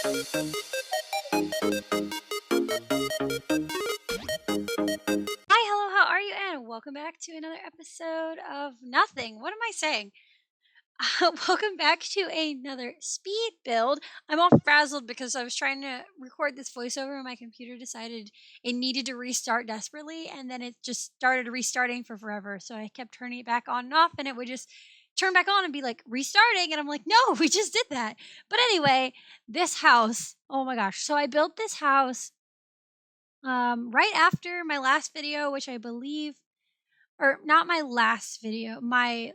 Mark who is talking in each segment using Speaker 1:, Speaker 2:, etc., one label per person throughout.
Speaker 1: Hi, hello, how are you? And welcome back to another episode of Nothing. What am I saying? Welcome back to another speed build. I'm all frazzled because I was trying to record this voiceover and my computer decided it needed to restart desperately, and then it just started restarting for forever. So I kept turning it back on and off, and it would just turn back on and be like restarting. And I'm like, no, we just did that. But anyway, this house, oh my gosh. So I built this house right after my last video, which I believe, or not my last video, my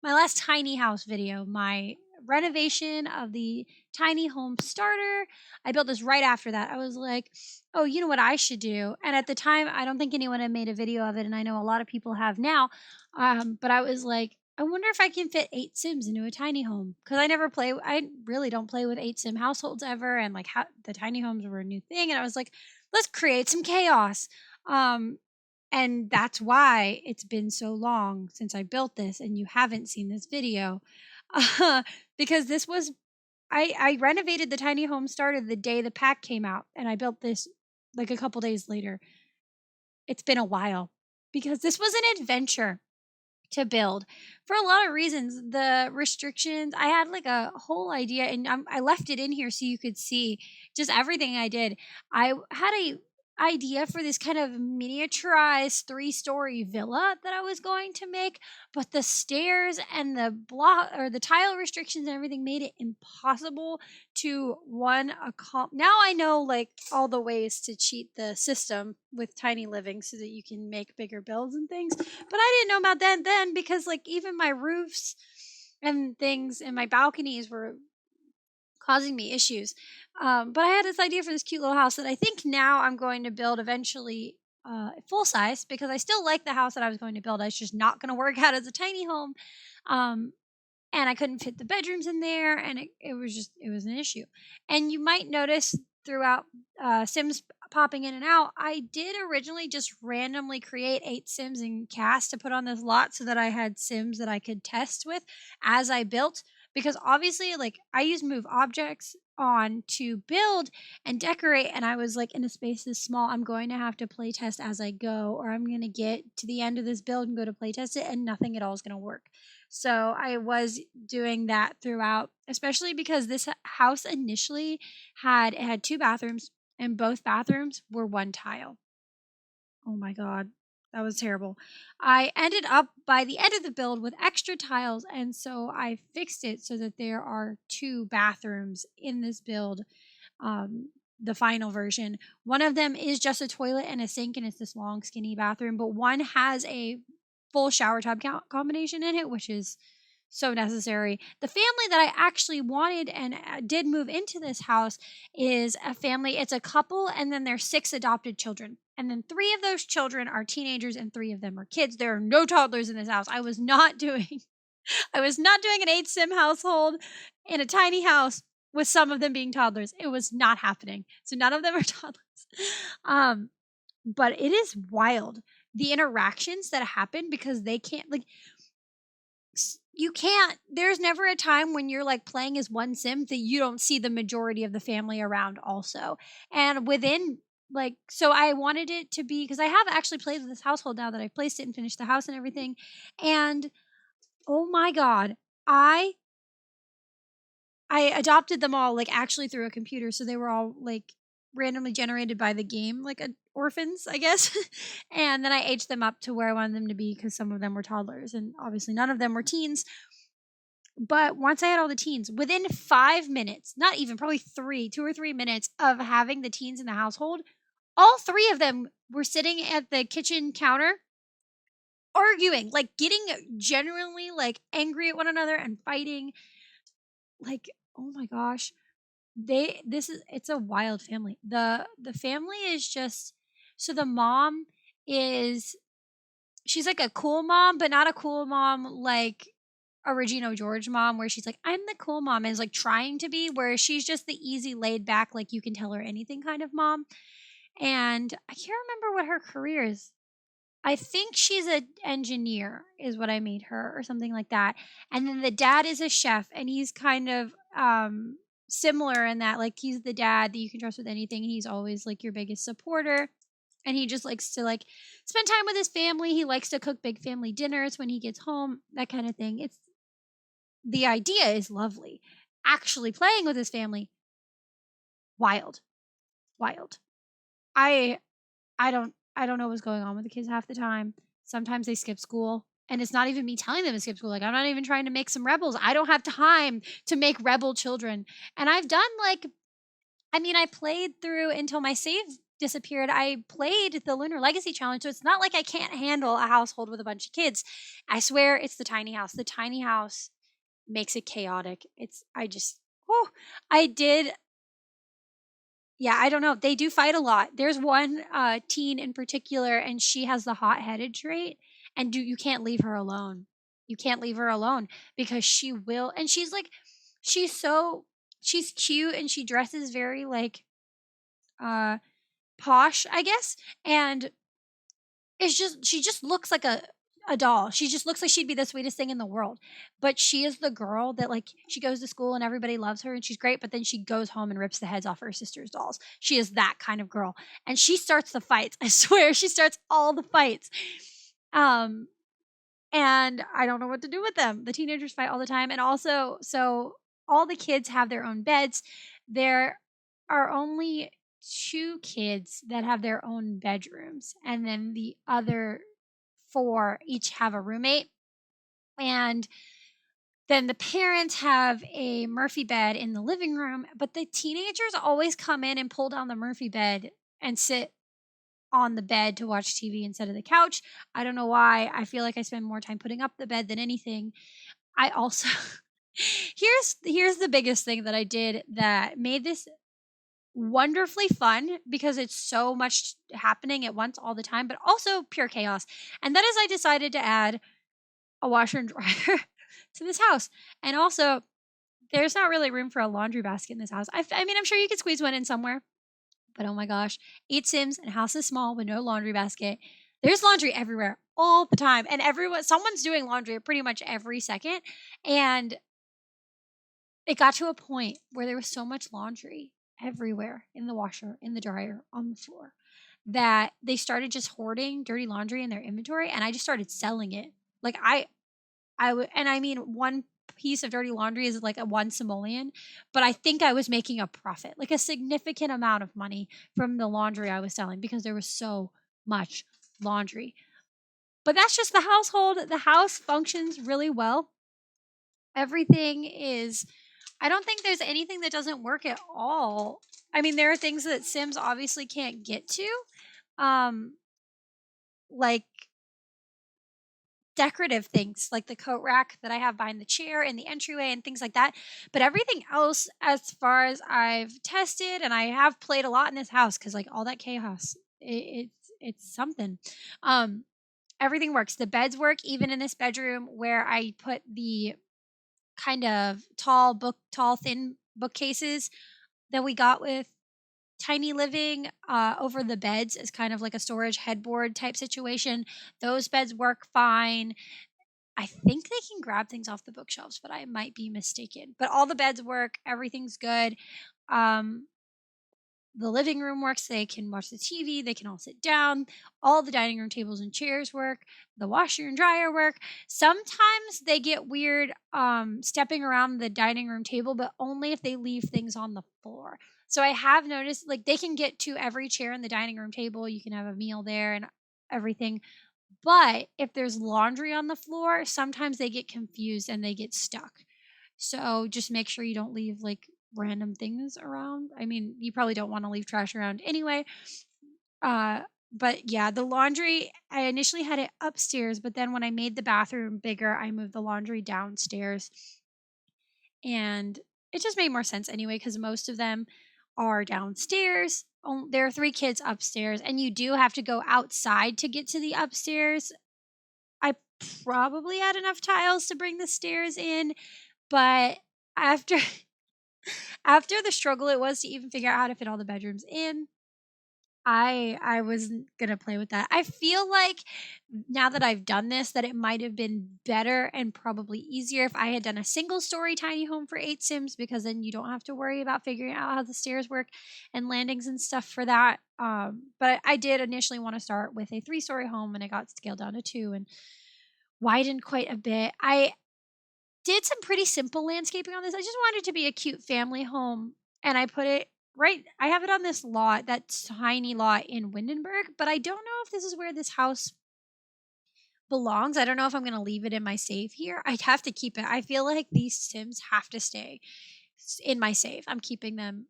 Speaker 1: last tiny house video, my renovation of the tiny home starter. I built this right after that. I was like, oh, you know what I should do? And at the time, I don't think anyone had made a video of it, and I know a lot of people have now. But I was like, I wonder if I can fit 8 Sims into a tiny home, because I really don't play with 8 Sim households ever, and like the tiny homes were a new thing, and I was like, let's create some chaos. Um, and that's why it's been so long since I built this and you haven't seen this video. Because I renovated the tiny home starter the day the pack came out, and I built this like a couple days later. It's been a while because this was an adventure to build for a lot of reasons. The restrictions, I had like a whole idea, and I left it in here so you could see just everything I did. I had a idea for this kind of miniaturized 3-story villa that I was going to make, but the stairs and the block or the tile restrictions and everything made it impossible to now I know like all the ways to cheat the system with tiny living so that you can make bigger builds and things, but I didn't know about that then, because like even my roofs and things and my balconies were causing me issues. But I had this idea for this cute little house that I think now I'm going to build eventually full size, because I still like the house that I was going to build. It's just not going to work out as a tiny home. Um, and I couldn't fit the bedrooms in there, and it was an issue. And you might notice throughout Sims popping in and out, I did originally just randomly create 8 Sims and cast to put on this lot so that I had Sims that I could test with as I built, because obviously like I use move objects on to build and decorate, and I was like, in a space this small, I'm going to have to play test as I go, or I'm going to get to the end of this build and go to play test it and nothing at all is going to work. So I was doing that throughout, especially because this house initially had 2 bathrooms, and both bathrooms were one tile. Oh my god, that was terrible. I ended up by the end of the build with extra tiles, and so I fixed it so that there are 2 bathrooms in this build. The final version. One of them is just a toilet and a sink, and it's this long, skinny bathroom, but one has a full shower tub combination in it, which is so necessary. The family that I actually wanted and did move into this house is a family. It's a couple, and then there's 6 adopted children. And then 3 of those children are teenagers, and 3 of them are kids. There are no toddlers in this house. I was not doing an 8 Sim household in a tiny house with some of them being toddlers. It was not happening. So none of them are toddlers. Um, but it is wild the interactions that happen, because they can't like you can't there's never a time when you're like playing as one sim that you don't see the majority of the family around also. And within like, so I wanted it to be, because I have actually played with this household now that I've placed it and finished the house and everything. And oh my god, I I adopted them all like actually through a computer, so they were all like randomly generated by the game, like orphans, I guess. And then I aged them up to where I wanted them to be, because some of them were toddlers, and obviously none of them were teens. But once I had all the teens, within 5 minutes, not even, probably 2 or 3 minutes of having the teens in the household, all 3 of them were sitting at the kitchen counter arguing, like getting genuinely like angry at one another and fighting. Like, oh my gosh. It's a wild family. The family is just, so the mom is, she's like a cool mom, but not a cool mom like a Regina George mom, where she's like, I'm the cool mom, and is like trying to be, where she's just the easy, laid back, like you can tell her anything kind of mom. And I can't remember what her career is. I think she's an engineer, is what I made her, or something like that. And then the dad is a chef, and he's kind of similar in that, like, he's the dad that you can trust with anything. He's always, like, your biggest supporter, and he just likes to, like, spend time with his family. He likes to cook big family dinners when he gets home, that kinda thing. It's the idea is lovely. Actually playing with his family, wild, wild. I I don't know what's going on with the kids half the time. Sometimes they skip school, and it's not even me telling them to skip school. Like, I'm not even trying to make some rebels. I don't have time to make rebel children. And I've done like I mean, I played through until my save disappeared. I played the Lunar Legacy Challenge, so it's not like I can't handle a household with a bunch of kids. I swear it's the tiny house. The tiny house makes it chaotic. It's I just oh, I did yeah, I don't know. They do fight a lot. There's one teen in particular, and she has the hot-headed trait, and you can't leave her alone. You can't leave her alone because she will. And she's like, she's so she's cute, and she dresses very like uh posh, I guess. And it's just she just looks like a doll. She just looks like she'd be the sweetest thing in the world. But she is the girl that like she goes to school and everybody loves her and she's great, but then she goes home and rips the heads off her sister's dolls. She is that kind of girl. And she starts the fights. I swear she starts all the fights. Um and I don't know what to do with them. The teenagers fight all the time. And also, so all the kids have their own beds. There are only two kids that have their own bedrooms, and then the other four each have a roommate. And then the parents have a Murphy bed in the living room, but the teenagers always come in and pull down the Murphy bed and sit on the bed to watch TV instead of the couch. I don't know why. I feel like I spend more time putting up the bed than anything. I also here's the biggest thing that I did that made this wonderfully fun because it's so much happening at once all the time, but also pure chaos. And that is I decided to add a washer and dryer to this house. And also, there's not really room for a laundry basket in this house. I mean, I'm sure you could squeeze one in somewhere, but oh my gosh, 8 Sims and house is small with no laundry basket. There's laundry everywhere all the time. And someone's doing laundry pretty much every second. And it got to a point where there was so much laundry everywhere in the washer, in the dryer, on the floor that they started just hoarding dirty laundry in their inventory. And I just started selling it. Like I would, and I mean, one piece of dirty laundry is like a 1 simoleon, but I think I was making a profit, like a significant amount of money from the laundry I was selling because there was so much laundry. But that's just the household. The house functions really well. Everything is, I don't think there's anything that doesn't work at all. I mean, there are things that Sims obviously can't get to, um, like decorative things like the coat rack that I have behind the chair and the entryway and things like that. But everything else, as far as I've tested, and I have played a lot in this house because like all that chaos, it's something. Um, Everything works. The beds work, even in this bedroom where I put the kind of tall, thin bookcases that we got with Tiny Living over the beds as kind of like a storage headboard type situation. Those beds work fine. I think they can grab things off the bookshelves, but I might be mistaken. But all the beds work, everything's good. Um, the living room works. They can watch the TV, they can all sit down. All the dining room tables and chairs work. The washer and dryer work. Sometimes they get weird stepping around the dining room table, but only if they leave things on the floor. So I have noticed like they can get to every chair in the dining room table. You can have a meal there and everything. But if there's laundry on the floor, sometimes they get confused and they get stuck. So just make sure you don't leave like random things around. I mean, you probably don't want to leave trash around anyway. Uh but yeah, the laundry, I initially had it upstairs, but then when I made the bathroom bigger, I moved the laundry downstairs. And it just made more sense anyway cuz most of them are downstairs. There are 3 kids upstairs and you do have to go outside to get to the upstairs. I probably had enough tiles to bring the stairs in, but after after the struggle it was to even figure out how to fit all the bedrooms in, I wasn't gonna play with that. I feel like now that I've done this, that it might have been better and probably easier if I had done a single story tiny home for 8 Sims, because then you don't have to worry about figuring out how the stairs work and landings and stuff for that. But I did initially want to start with a 3-story home, and I got scaled down to 2 and widened quite a bit. I did some pretty simple landscaping on this. I just wanted it to be a cute family home, and I put it right. I have it on this lot, that tiny lot in Windenburg, but I don't know if this is where this house belongs. I don't know if I'm going to leave it in my save here. I'd have to keep it. I feel like these Sims have to stay in my save. I'm keeping them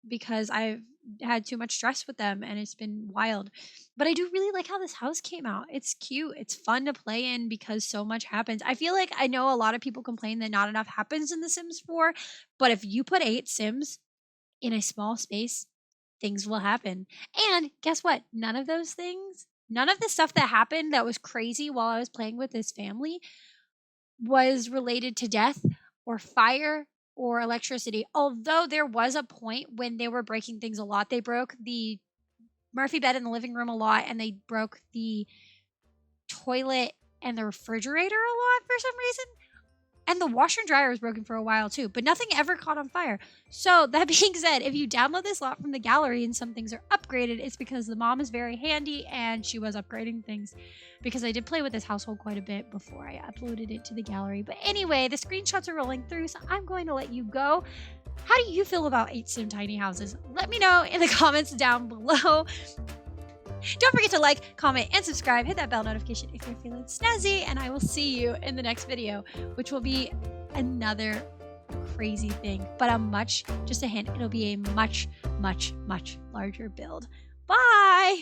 Speaker 1: because I've had too much stress with them and it's been wild. But I do really like how this house came out. It's cute. It's fun to play in because so much happens. I feel like I know a lot of people complain that not enough happens in The Sims 4, but if you put 8 Sims in a small space, things will happen. And guess what? None of those things, none of the stuff that happened that was crazy while I was playing with this family was related to death or fire or electricity. Although there was a point when they were breaking things a lot. They broke the Murphy bed in the living room a lot, and they broke the toilet and the refrigerator a lot for some reason. And the washer and dryer was broken for a while too, but nothing ever caught on fire. So that being said, if you download this lot from the gallery and some things are upgraded, it's because the mom is very handy and she was upgrading things, because I did play with this household quite a bit before I uploaded it to the gallery. But anyway, the screenshots are rolling through, so I'm going to let you go. How do you feel about 8 Sim tiny houses? Let me know in the comments down below. Don't forget to like, comment, and subscribe. Hit that bell notification if you're feeling snazzy, and I will see you in the next video, which will be another crazy thing, but just a hint, it'll be a much, much, much larger build. Bye!